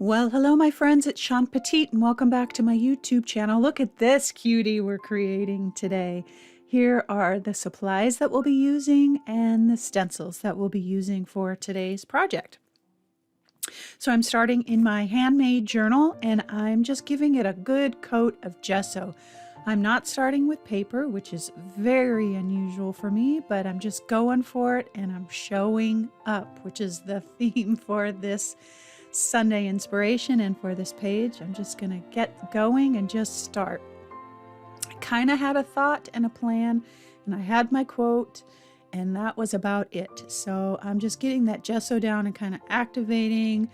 Well, hello my friends, it's Shawn Petite and welcome back to my YouTube channel. Look at this cutie we're creating today. Here are the supplies that we'll be using and the stencils that we'll be using for today's project. So I'm starting in my handmade journal and I'm just giving it a good coat of gesso. I'm not starting with paper, which is very unusual for me, but I'm just going for it and I'm showing up, which is the theme for this Sunday inspiration and for this page. I'm just gonna get going and just start. I kind of had a thought and a plan and I had my quote and that was about it. So I'm just getting that gesso down and kind of activating,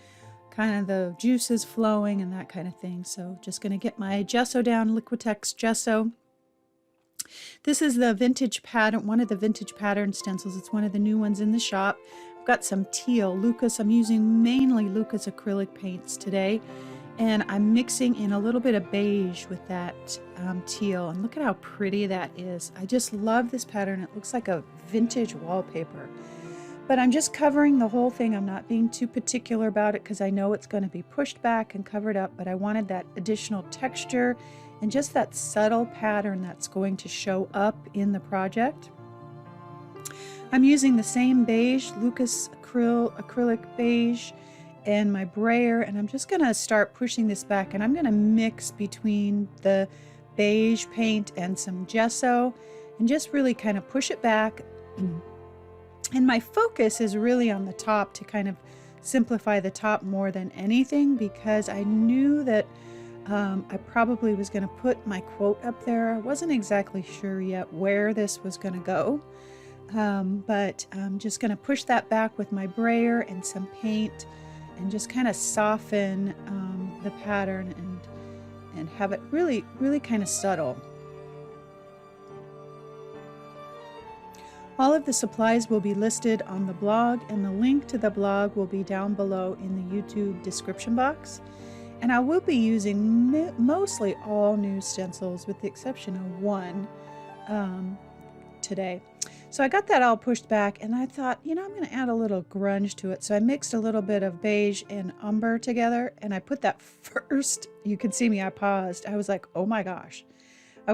kind of the juices flowing and that kind of thing. So just gonna get my gesso down, Liquitex gesso. This is the vintage pattern, one of the vintage pattern stencils. It's one of the new ones in the shop. Got some teal Lucas. I'm using mainly Lucas acrylic paints today, and I'm mixing in a little bit of beige with that teal, and look at how pretty that is. I just love this pattern. It looks like a vintage wallpaper, but I'm just covering the whole thing. I'm not being too particular about it because I know it's going to be pushed back and covered up, but I wanted that additional texture and just that subtle pattern that's going to show up in the project. I'm using the same beige, Lucas acrylic beige, and my brayer, and I'm just going to start pushing this back, and I'm going to mix between the beige paint and some gesso and just really kind of push it back. And my focus is really on the top to kind of simplify the top more than anything, because I knew that I probably was going to put my quote up there. I wasn't exactly sure yet where this was going to go. But I'm just going to push that back with my brayer and some paint and just kind of soften the pattern and have it really kind of subtle. All of the supplies will be listed on the blog, and the link to the blog will be down below in the YouTube description box. And I will be using mostly all new stencils with the exception of one today. So I got that all pushed back, and I thought, you know, I'm going to add a little grunge to it. So I mixed a little bit of beige and umber together, and I put that first. You can see me, I paused. I was like, oh my gosh. I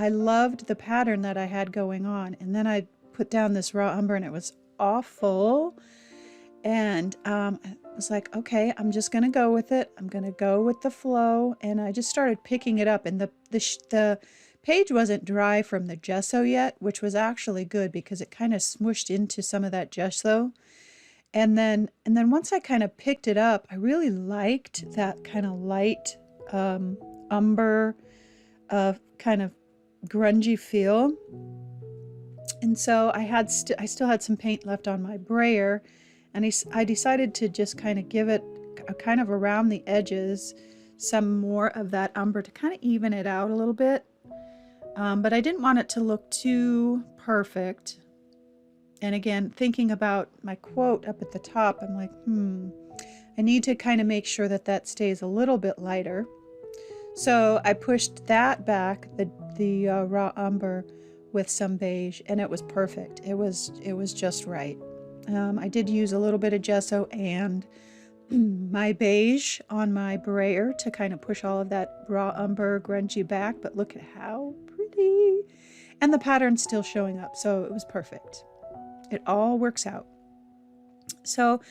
loved the pattern that I had going on, and then I put down this raw umber, and it was awful. And I was like, okay, I'm just going to go with it. I'm going to go with the flow, and I just started picking it up, and the page wasn't dry from the gesso yet, which was actually good because it kind of smooshed into some of that gesso. And then once I kind of picked it up, I really liked that kind of light umber kind of grungy feel. And so I still had some paint left on my brayer, and I decided to just kind of give it a kind of around the edges some more of that umber to kind of even it out a little bit. But I didn't want it to look too perfect. And again, thinking about my quote up at the top, I'm like, I need to kind of make sure that that stays a little bit lighter. So I pushed that back, the raw umber, with some beige, and it was perfect. It was just right. I did use a little bit of gesso and my beige on my brayer to kind of push all of that raw umber grungy back, but look at how pretty. And the pattern's still showing up, so it was perfect. It all works out. So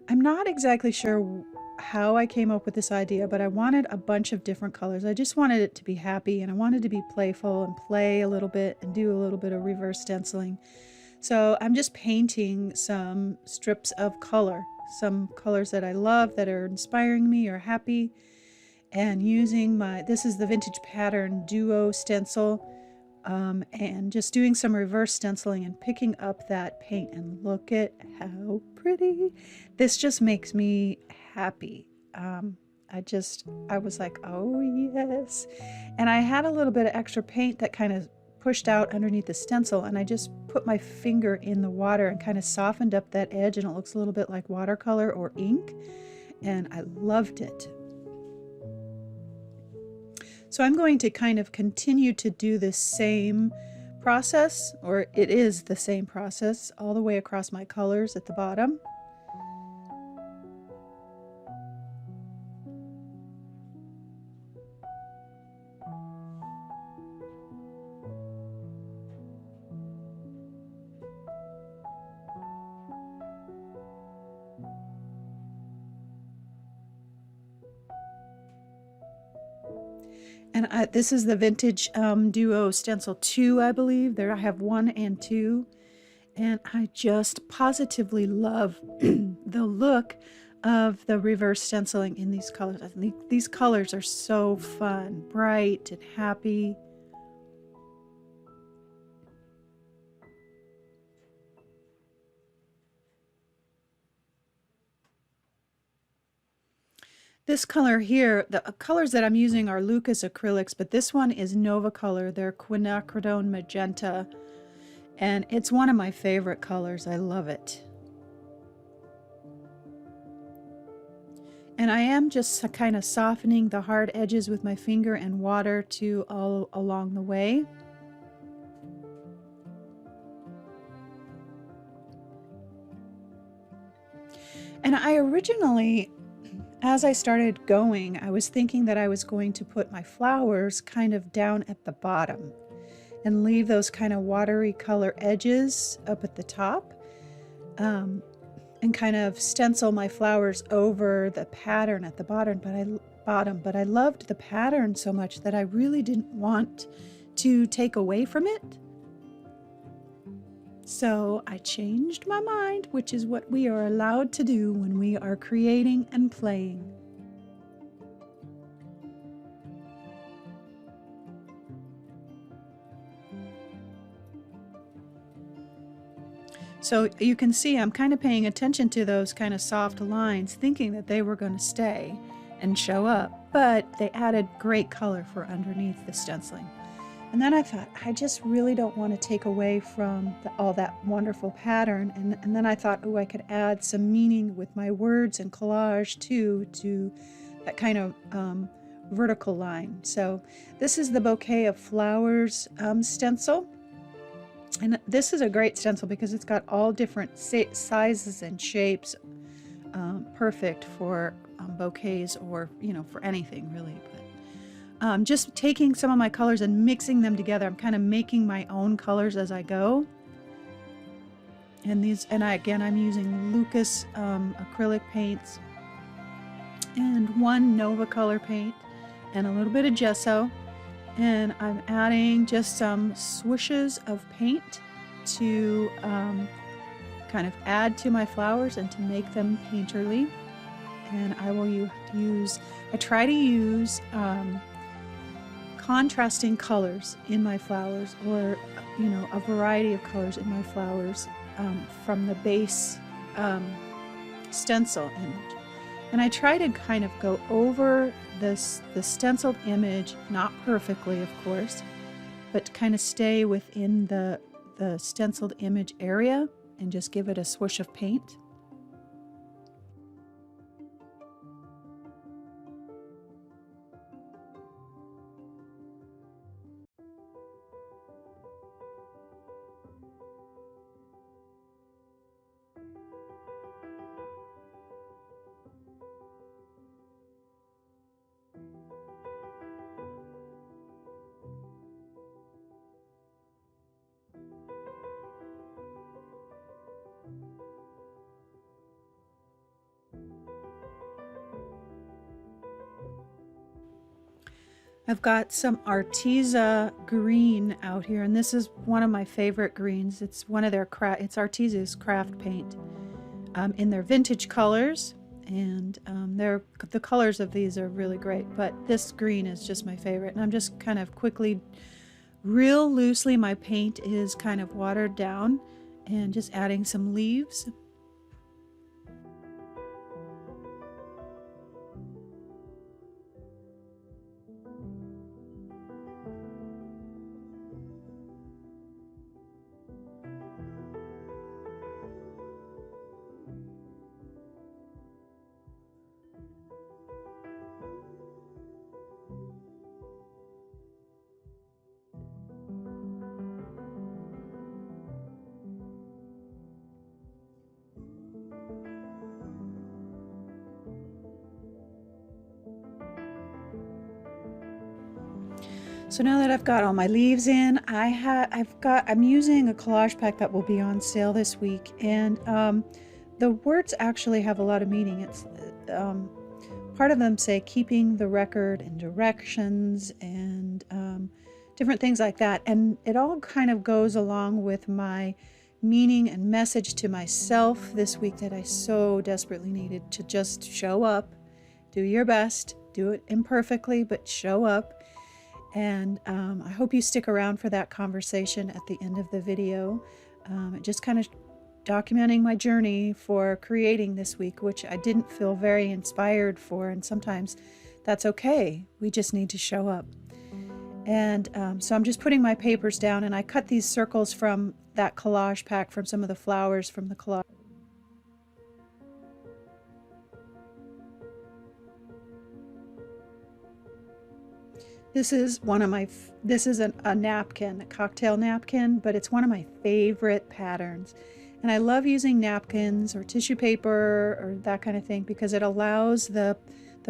I'm not exactly sure how I came up with this idea, but I wanted a bunch of different colors. I just wanted it to be happy, and I wanted to be playful and play a little bit and do a little bit of reverse stenciling. So I'm just painting some strips of color, some colors that I love that are inspiring me or happy, and using this is the vintage pattern duo stencil, and just doing some reverse stenciling and picking up that paint, and look at how pretty. This just makes me happy. I was like, oh yes. And I had a little bit of extra paint that kind of pushed out underneath the stencil, and I just put my finger in the water and kind of softened up that edge, and it looks a little bit like watercolor or ink, and I loved it. So I'm going to kind of continue to do this same process, or it is the same process all the way across my colors at the bottom. And this is the Vintage Duo Stencil 2, I believe. There I have 1 and 2. And I just positively love the look of the reverse stenciling in these colors. I think these colors are so fun, bright and happy. This color here, the colors that I'm using are Lucas acrylics, but this one is Nova Color. They're quinacridone magenta, and it's one of my favorite colors. I love it. And I am just kind of softening the hard edges with my finger and water too all along the way. And I originally, as I started going, I was thinking that I was going to put my flowers kind of down at the bottom and leave those kind of watery color edges up at the top, and kind of stencil my flowers over the pattern at the bottom. But I loved the pattern so much that I really didn't want to take away from it. So I changed my mind, which is what we are allowed to do when we are creating and playing. So you can see I'm kind of paying attention to those kind of soft lines, thinking that they were going to stay and show up, but they added great color for underneath the stenciling. And then I thought, I just really don't want to take away from all that wonderful pattern. And then I thought, oh, I could add some meaning with my words and collage too, to that kind of vertical line. So this is the Bouquet of Flowers stencil. And this is a great stencil because it's got all different sizes and shapes, perfect for bouquets or, for anything really. But just taking some of my colors and mixing them together. I'm kind of making my own colors as I go. And I'm using Lucas acrylic paints and 1 Nova Color paint and a little bit of gesso. And I'm adding just some swooshes of paint to kind of add to my flowers and to make them painterly. And I will I try to use contrasting colors in my flowers, or a variety of colors in my flowers from the base stencil image. And I try to kind of go over the stenciled image, not perfectly, of course, but kind of stay within the stenciled image area and just give it a swoosh of paint. I've got some Arteza green out here, and this is one of my favorite greens. It's one of their it's Arteza's craft paint in their vintage colors, and the colors of these are really great, but this green is just my favorite. And I'm just kind of quickly, real loosely, my paint is kind of watered down, and just adding some leaves. So now that I've got all my leaves in, I'm using a collage pack that will be on sale this week, and the words actually have a lot of meaning. It's part of them say keeping the record and directions and different things like that. And it all kind of goes along with my meaning and message to myself this week that I so desperately needed to just show up, do your best, do it imperfectly, but show up. And I hope you stick around for that conversation at the end of the video. Just kind of documenting my journey for creating this week, which I didn't feel very inspired for, and sometimes that's okay. We just need to show up. And so I'm just putting my papers down, and I cut these circles from that collage pack from some of the flowers from the collage. This is a napkin, a cocktail napkin, but it's one of my favorite patterns. And I love using napkins or tissue paper or that kind of thing because it allows the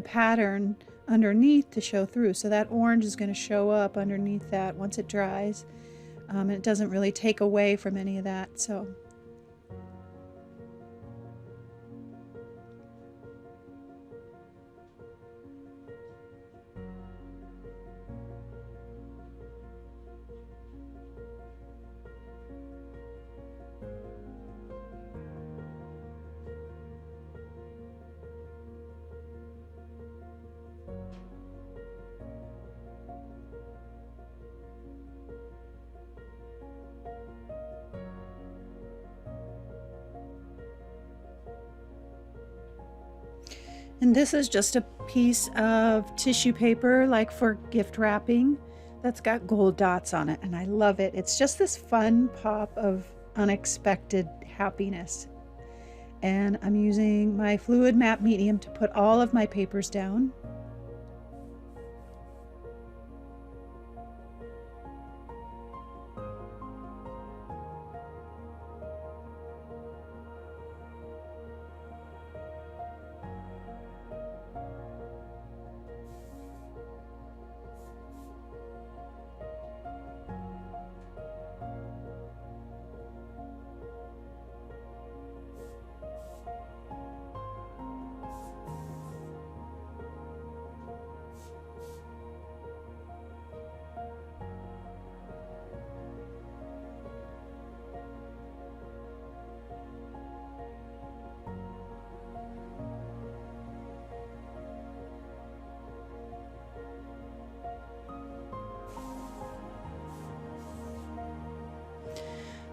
pattern underneath to show through. So that orange is going to show up underneath that once it dries. And it doesn't really take away from any of that. So and this is just a piece of tissue paper, like for gift wrapping, that's got gold dots on it, and I love it. It's just this fun pop of unexpected happiness. And I'm using my fluid matte medium to put all of my papers down.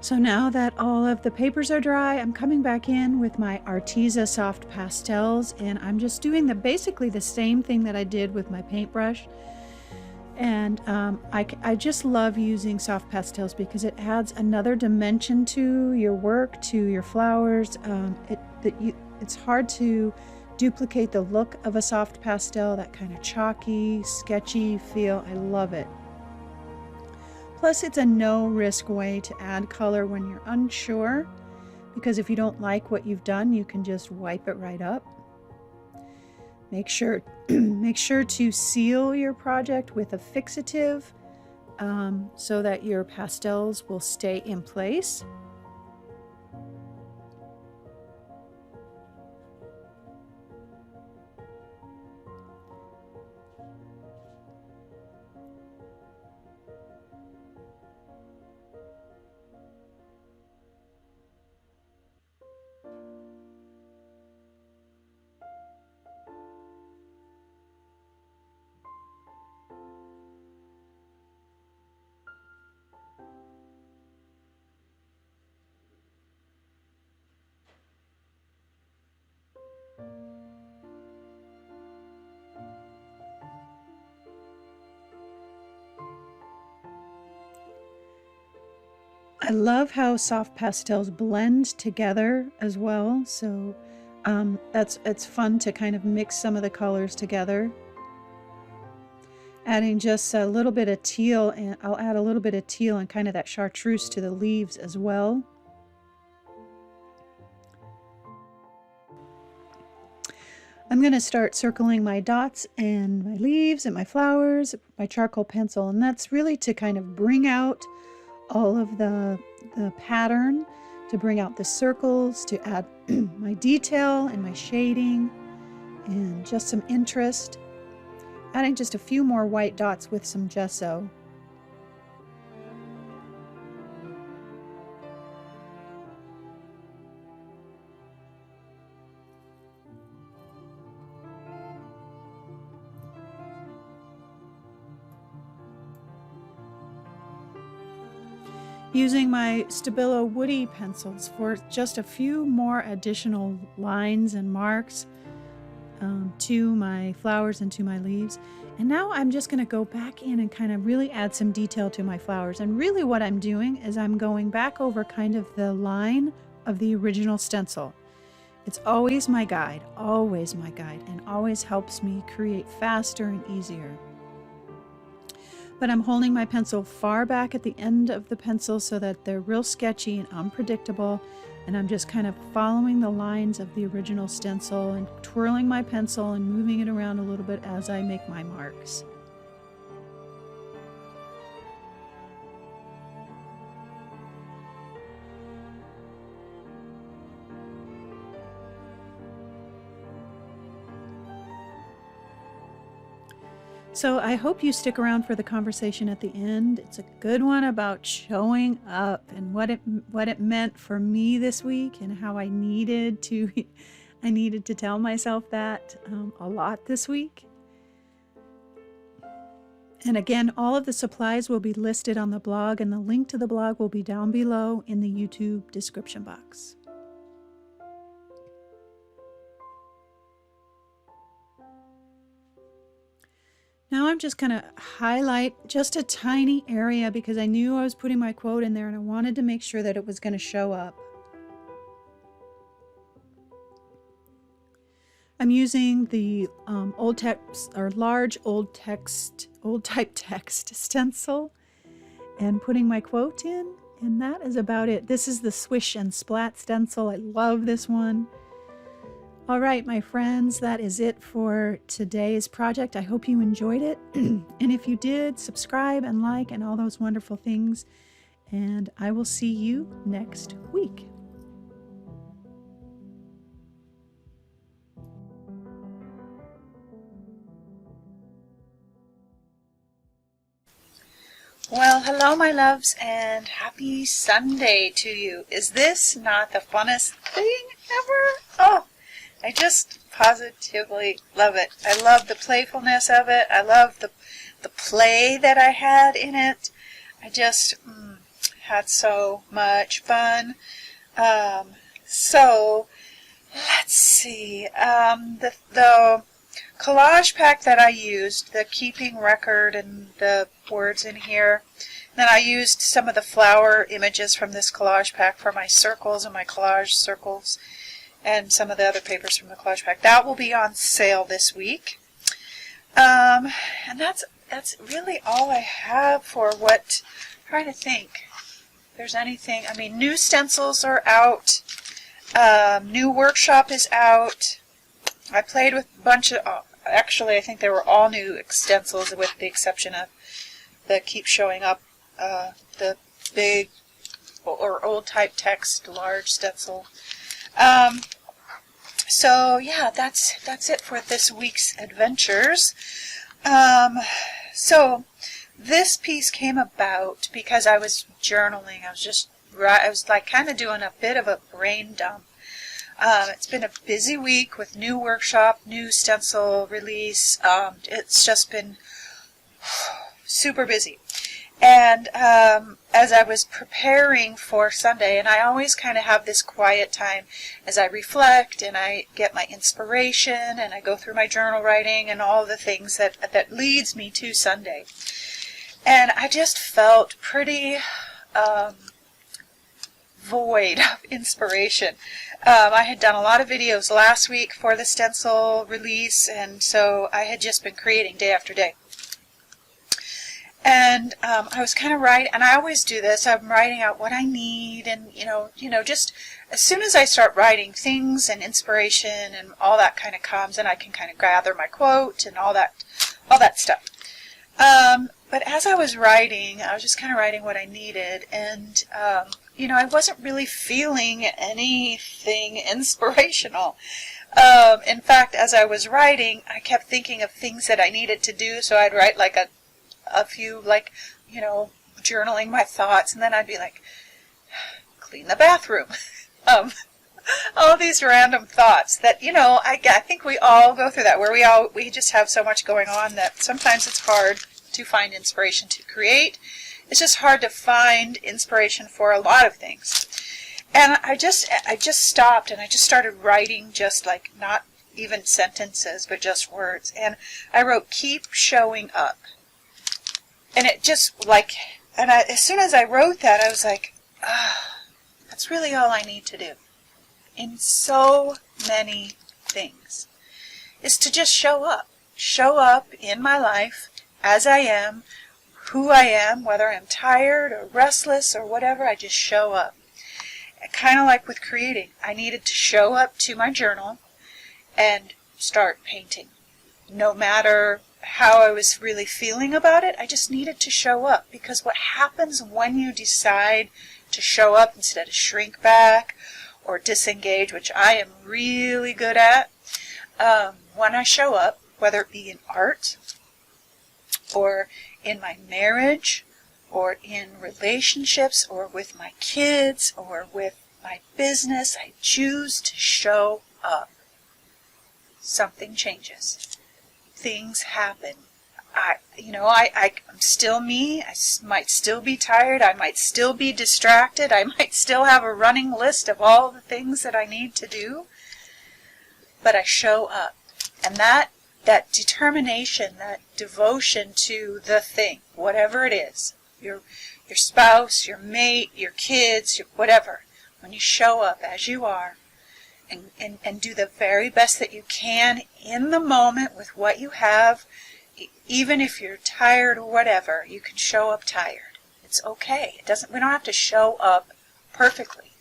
So now that all of the papers are dry, I'm coming back in with my Arteza soft pastels, and I'm just doing basically the same thing that I did with my paintbrush. And I just love using soft pastels because it adds another dimension to your work, to your flowers. It's hard to duplicate the look of a soft pastel, that kind of chalky, sketchy feel. I love it. Plus, it's a no-risk way to add color when you're unsure, because if you don't like what you've done, you can just wipe it right up. Make sure to seal your project with a fixative so that your pastels will stay in place. I love how soft pastels blend together as well, so it's fun to kind of mix some of the colors together. Adding just a little bit of teal, and I'll add a little bit of teal and kind of that chartreuse to the leaves as well. I'm going to start circling my dots and my leaves and my flowers, my charcoal pencil, and that's really to kind of bring out all of the pattern, to bring out the circles, to add my detail and my shading. and just some interest. Adding just a few more white dots with some gesso. Using my Stabilo Woody pencils for just a few more additional lines and marks to my flowers and to my leaves. And now I'm just going to go back in and kind of really add some detail to my flowers. And really what I'm doing is I'm going back over kind of the line of the original stencil. It's always my guide, and always helps me create faster and easier. But I'm holding my pencil far back at the end of the pencil so that they're real sketchy and unpredictable. And I'm just kind of following the lines of the original stencil and twirling my pencil and moving it around a little bit as I make my marks. So I hope you stick around for the conversation at the end. It's a good one about showing up and what it meant for me this week and how I needed to tell myself that a lot this week. And again, all of the supplies will be listed on the blog, and the link to the blog will be down below in the YouTube description box. Now I'm just going to highlight just a tiny area because I knew I was putting my quote in there and I wanted to make sure that it was going to show up. I'm using the old text or large old type text stencil and putting my quote in, and that is about it. This is the Swish and Splat stencil. I love this one. All right, my friends, that is it for today's project. I hope you enjoyed it. And if you did, subscribe and like and all those wonderful things. And I will see you next week. Well, hello, my loves, and happy Sunday to you. Is this not the funnest thing ever? Oh, I just positively love it. I love the playfulness of it. I love the play that I had in it. I just had so much fun. So let's see. The collage pack that I used, the keeping record and the words in here. Then I used some of the flower images from this collage pack for my circles and my collage circles, and some of the other papers from the collage pack. That will be on sale this week. And that's really all I have for what, I'm trying to think if there's anything. I mean, new stencils are out. New workshop is out. I played with a bunch of, actually I think they were all new stencils with the exception of the Keep Showing Up, the big or old type text large stencil. So yeah, that's it for this week's adventures. So this piece came about because I was journaling. I was like kind of doing a bit of a brain dump. It's been a busy week with new workshop, new stencil release. It's just been super busy. And as I was preparing for Sunday, and I always kind of have this quiet time as I reflect and I get my inspiration and I go through my journal writing and all the things that leads me to Sunday. And I just felt pretty void of inspiration. I had done a lot of videos last week for the stencil release, and so I had just been creating day after day. And I was kind of writing, and I always do this. I'm writing out what I need, and just as soon as I start writing, things and inspiration and all that kind of comes, and I can kind of gather my quote and all that stuff. But as I was writing, I was just kind of writing what I needed, and I wasn't really feeling anything inspirational. In fact, as I was writing, I kept thinking of things that I needed to do, so I'd write like a few, like, journaling my thoughts, and then I'd be like, clean the bathroom. um, all these random thoughts that, I think we all go through that, where we just have so much going on that sometimes it's hard to find inspiration to create. It's just hard to find inspiration for a lot of things. And I just stopped and I just started writing, just like not even sentences, but just words. And I wrote, keep showing up. And it just like, as soon as I wrote that, I was like, that's really all I need to do. In so many things, is to just show up. Show up in my life as I am, who I am, whether I'm tired or restless or whatever, I just show up. Kind of like with creating, I needed to show up to my journal and start painting. No matter how I was really feeling about it, I just needed to show up, because what happens when you decide to show up instead of shrink back or disengage, which I am really good at, when I show up, whether it be in art or in my marriage or in relationships or with my kids or with my business, I choose to show up. Something changes. Things happen. I'm still me. I might still be tired. I might still be distracted. I might still have a running list of all the things that I need to do. But I show up. And that determination, that devotion to the thing, whatever it is, your spouse, your mate, your kids, whatever, when you show up as you are and do the very best that you can in the moment with what you have, even if you're tired or whatever, you can show up tired. It's okay. We don't have to show up perfectly.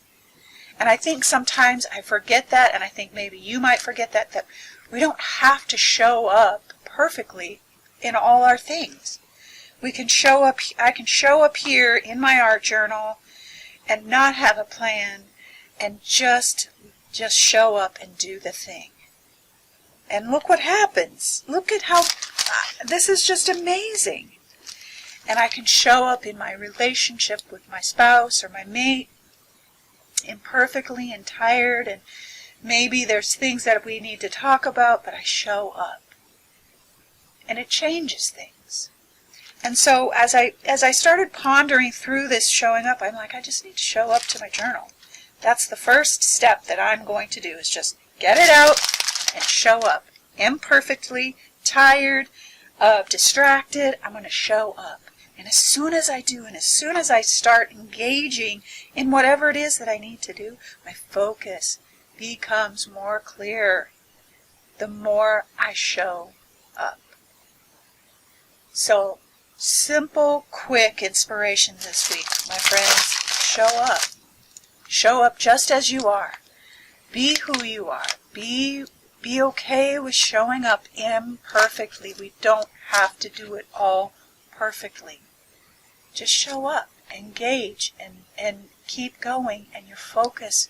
And I think sometimes I forget that, and I think maybe you might forget that we don't have to show up perfectly in all our things. We can show up. I can show up here in my art journal and not have a plan and just show up and do the thing. And look what happens. Look at how this is just amazing. And I can show up in my relationship with my spouse or my mate imperfectly and tired, and maybe there's things that we need to talk about, but I show up. And it changes things. And so as I started pondering through this showing up, I'm like, I just need to show up to my journal. That's the first step that I'm going to do, is just get it out and show up. Imperfectly, tired, distracted, I'm going to show up. And as soon as I do, and as soon as I start engaging in whatever it is that I need to do, my focus becomes more clear the more I show up. So, simple, quick inspiration this week, my friends. Show up. Show up just as you are. Be who you are. Be okay with showing up imperfectly. We don't have to do it all perfectly. Just show up, engage, and keep going, and your focus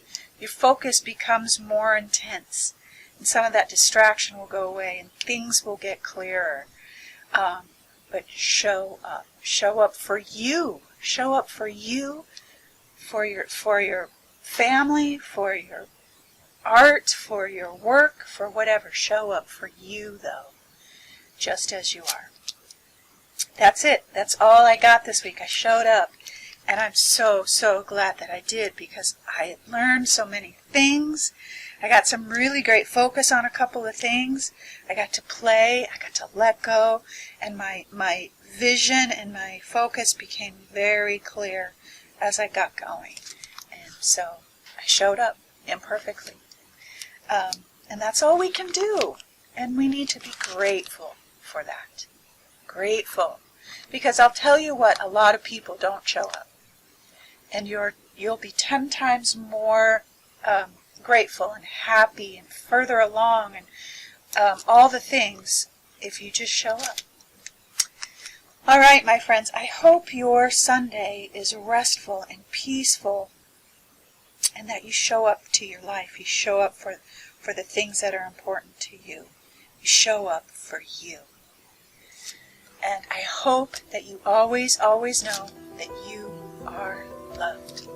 becomes more intense. And some of that distraction will go away, and things will get clearer. But show up. Show up for you. Show up for you, for your family, for your art, for your work, for whatever. Show up for you, though, just as you are. That's it. That's all I got this week. I showed up, and I'm so glad that I did, because I learned so many things. I got some really great focus on a couple of things. I got to play. I got to let go, and my vision and my focus became very clear as I got going. And so I showed up imperfectly. And that's all we can do. And we need to be grateful for that. Grateful. Because I'll tell you what, a lot of people don't show up. And you'll be 10 times more grateful and happy and further along and all the things if you just show up. All right, my friends, I hope your Sunday is restful and peaceful, and that you show up to your life. You show up for for the things that are important to you. You show up for you. And I hope that you always, always know that you are loved.